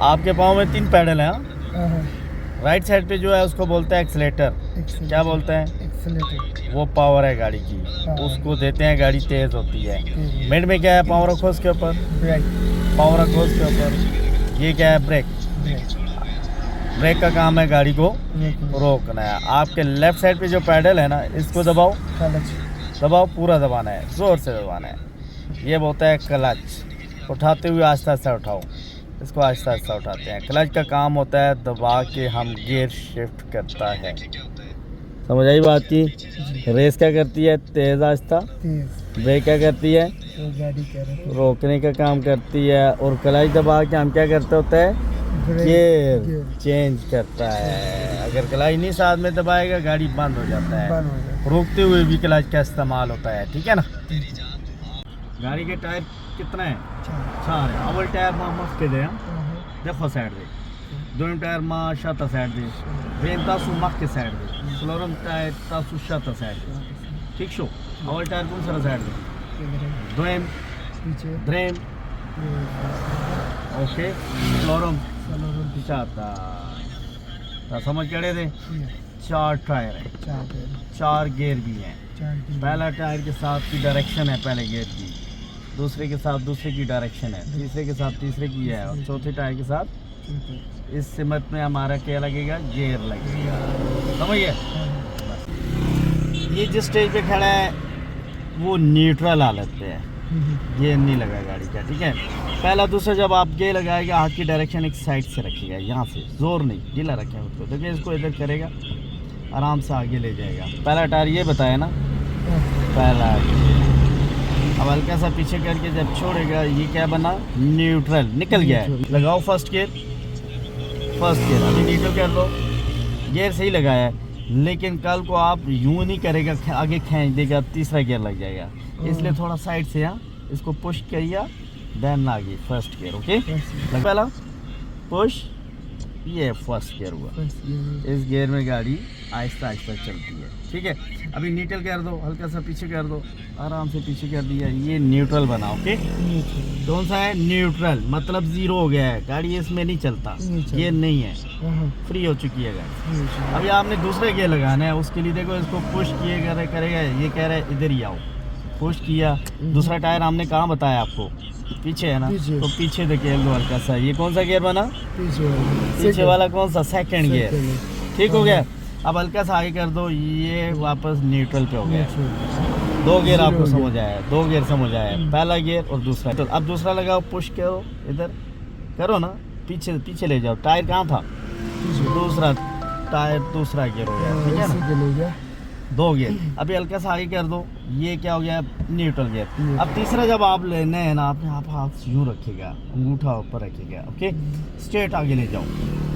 आपके पाँव में 3 पैडल हैं। हाँ, राइट साइड पे जो है उसको बोलते हैं एक्सीलेटर। क्या बोलते हैं? एक्सीलेटर। वो पावर है गाड़ी की, हाँ। उसको देते हैं, गाड़ी तेज होती है। तेज। मिड में क्या है? पाँव रखो उसके ऊपर, ब्रेक। पाँव रखो उसके ऊपर। ये क्या है? ब्रेक। ब्रेक। ब्रेक का काम है गाड़ी को रोकना है। आपके लेफ्ट साइड पे जो पैडल है ना, इसको दबाओ, क्लच। दबाओ, पूरा दबाना है, ज़ोर से दबाना है। ये बोलता है क्लच। उठाते हुए आहिस्ता आहिस्ता उठाओ, इसको आहिस्ता आहिस्ता उठाते हैं। क्लच का काम होता है दबा के हम गियर शिफ्ट करता है। समझ आई बात की? रेस क्या करती है? तेज़ आहिस्ता। तेज। ब्रेक क्या करती है? तो गाड़ी कर रोकने का काम करती है। और क्लच दबा के हम क्या करते होते हैं? गियर चेंज करता है। अगर क्लच नहीं साथ में दबाएगा गाड़ी बंद हो जाता है। बंद हो जाता रोकते हुए भी क्लच का इस्तेमाल होता है, ठीक है ना? गाड़ी के टायर कितना है? 4 है। अव्वल टायर मां मस्त के दे, देखो साइड दे। दोनों टायर मां शाता साइड दे। वेन तासु मक के साइड दे। फ्लोरम टायर तासु शाता साइड दे। ठीक शो। अव्वल टायर कौन सा साइड दे? दोएम, पीछे द्रेम, ओके, फ्लोरम शाता। समझ केड़े दे? 4 टायर है, 4 गियर भी हैं। पहला टायर के साथ की डायरेक्शन है पहले गियर की, दूसरे के साथ दूसरे की डायरेक्शन है, तीसरे के साथ तीसरे की है, और चौथे टायर के साथ इस सिमत में हमारा क्या लगेगा? गियर लगेगा। समझिए? ये जिस स्टेज पे खड़ा है वो न्यूट्रल हालत पे है, गियर नहीं लगा गाड़ी का, ठीक है? पहला दूसरा जब आप गियर लगाएगा हाथ की डायरेक्शन एक साइड से रखिएगा, यहाँ से जोर नहीं, ढीला रखें उसको। देखिए इसको इधर करेगा, आराम से आगे ले जाएगा। पहला टायर ये बताया ना, पहला। अब हल्का सा पीछे करके जब छोड़ेगा ये क्या बना? न्यूट्रल। निकल गया है। लगाओ फर्स्ट गियर, फर्स्ट गियर। अभी न्यूट्रल कर लो, गियर सही लगाया है, लेकिन कल को आप यूं नहीं करेगा, आगे खींच देगा, तीसरा गियर लग जाएगा। इसलिए थोड़ा साइड से यहाँ इसको पुश किया, देन आगे फर्स्ट गियर। ओके, पहला पुश, ये फर्स्ट गियर हुआ। इस गियर में गाड़ी आहिस्ता आहिस्ता चलती है, ठीक है? अभी न्यूट्रल कर दो, हल्का सा पीछे कर दो, आराम से पीछे कर दिया, ये न्यूट्रल बना। ओके, कौन सा है? न्यूट्रल, मतलब जीरो हो गया है, गाड़ी इसमें नहीं चलता, गियर नहीं है, फ्री हो चुकी है गाड़ी। अभी आपने दूसरे गियर लगाना है, उसके लिए देखो इसको पुश किए करेगा, ये कह रहा है इधर ही आओ, पुश किया। दूसरा टायर हमने कहाँ बताया आपको? पीछे है ना, तो पीछे देखिए दो हल्का सा। ये कौन सा गियर बना? पीछे वाला कौन सा? Second gear. ठीक हो गया। अब हल्का सा आगे कर दो, ये वापस न्यूट्रल पे हो गया। 2 गियर आपको समझ आया? 2 गियर समझ आया, पहला गियर और दूसरा। तो अब दूसरा लगाओ, पुश करो, इधर करो ना, पीछे पीछे ले जाओ। टायर कहाँ था? दूसरा टायर, दूसरा गियर हो गया, ठीक है ना? 2 गियर। अभी हल्का सा आगे कर दो, ये क्या हो गया? Neutral gear. अब तीसरा जब आप लेने हैं ना, आपने आप हाथ यूँ रखेगा, अंगूठा ऊपर रखेगा, ओके, स्ट्रेट आगे ले जाओ।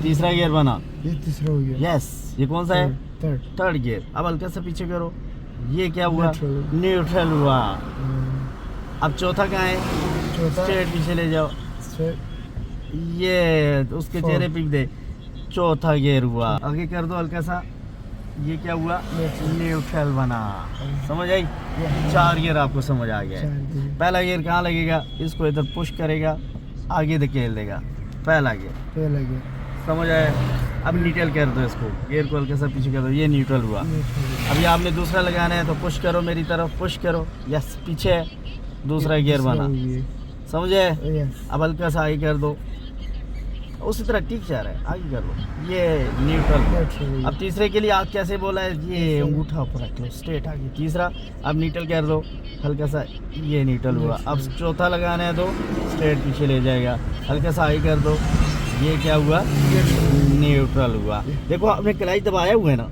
तीसरा गियर बना, ये तीसरा हो गया। यस। ये कौन सा है? Third gear. अब हल्का सा पीछे करो, ये क्या हुआ? न्यूट्रल हुआ। अब चौथा कहाँ है? स्ट्रेट पीछे ले जाओ, ये उसके चेहरे पे दे, चौथा गियर हुआ। आगे कर दो हल्का सा, ये क्या हुआ? न्यूट्रल बना। समझ आई? 4 गियर आपको समझ आ गया है। पहला गियर कहाँ लगेगा? इसको इधर पुश करेगा, आगे धकेल देगा, पहला गियर। समझ आया? अब न्यूट्रल कर दो इसको, गियर को हल्का सा पीछे कर दो, ये न्यूट्रल हुआ। अभी आपने दूसरा लगाना है तो पुश करो, मेरी तरफ पुश करो, यस, पीछे है, दूसरा गियर बना। समझे? अब हल्का सा आगे कर दो, उसी तरह ठीक जा रहा है, आगे कर लो, ये न्यूट्रल। अब तीसरे के लिए आप कैसे बोला है? ये अंगूठा ऊपर रख लो, स्ट्रेट आगे। तीसरा अब न्यूट्रल कर दो, हल्का सा, ये न्यूट्रल हुआ। अब चौथा लगाना है तो स्ट्रेट पीछे ले जाएगा, हल्का सा आगे कर दो, ये क्या हुआ? न्यूट्रल हुआ। देखो आपने क्लच दबाया हुआ है ना,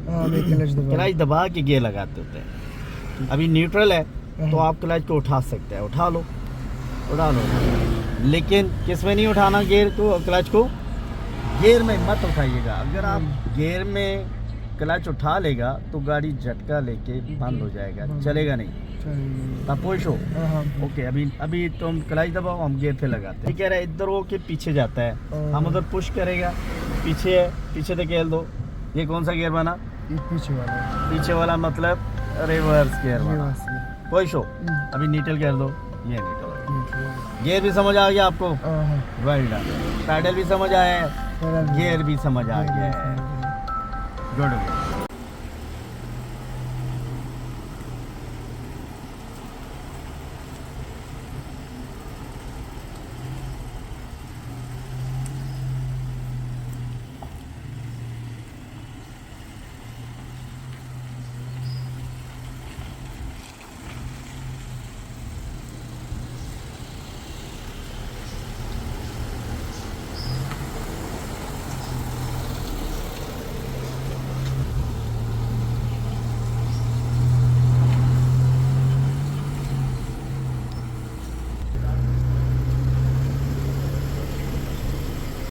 क्लच दबा के गियर लगाते होते हैं। अभी न्यूट्रल है तो आप क्लच को उठा सकते हैं, उठा लो, लेकिन किस में नहीं उठाना? गियर को, क्लच को गियर में मत उठाइएगा। अगर आप गियर में क्लच उठा लेगा तो गाड़ी झटका लेके बंद हो जाएगा, चलेगा नहीं, तब पुश हो। ओके, अभी तुम क्लच दबाओ, हम गियर पे लगाते हैं। कह रहा है इधर हो के पीछे जाता है, हम उधर पुश करेगा, पीछे है, पीछे धकेल दो। ये कौन सा गियर बना? पीछे वाला मतलब रिवर्स गियर बना। पुश हो। अभी न्यूट्रल कर दो, ये न्यूट्रल। गियर भी समझ आ गया आपको? हाँ वेल डन। पैडल भी समझ आया है, पैडल भी। गियर भी समझ आ गया है। गुड।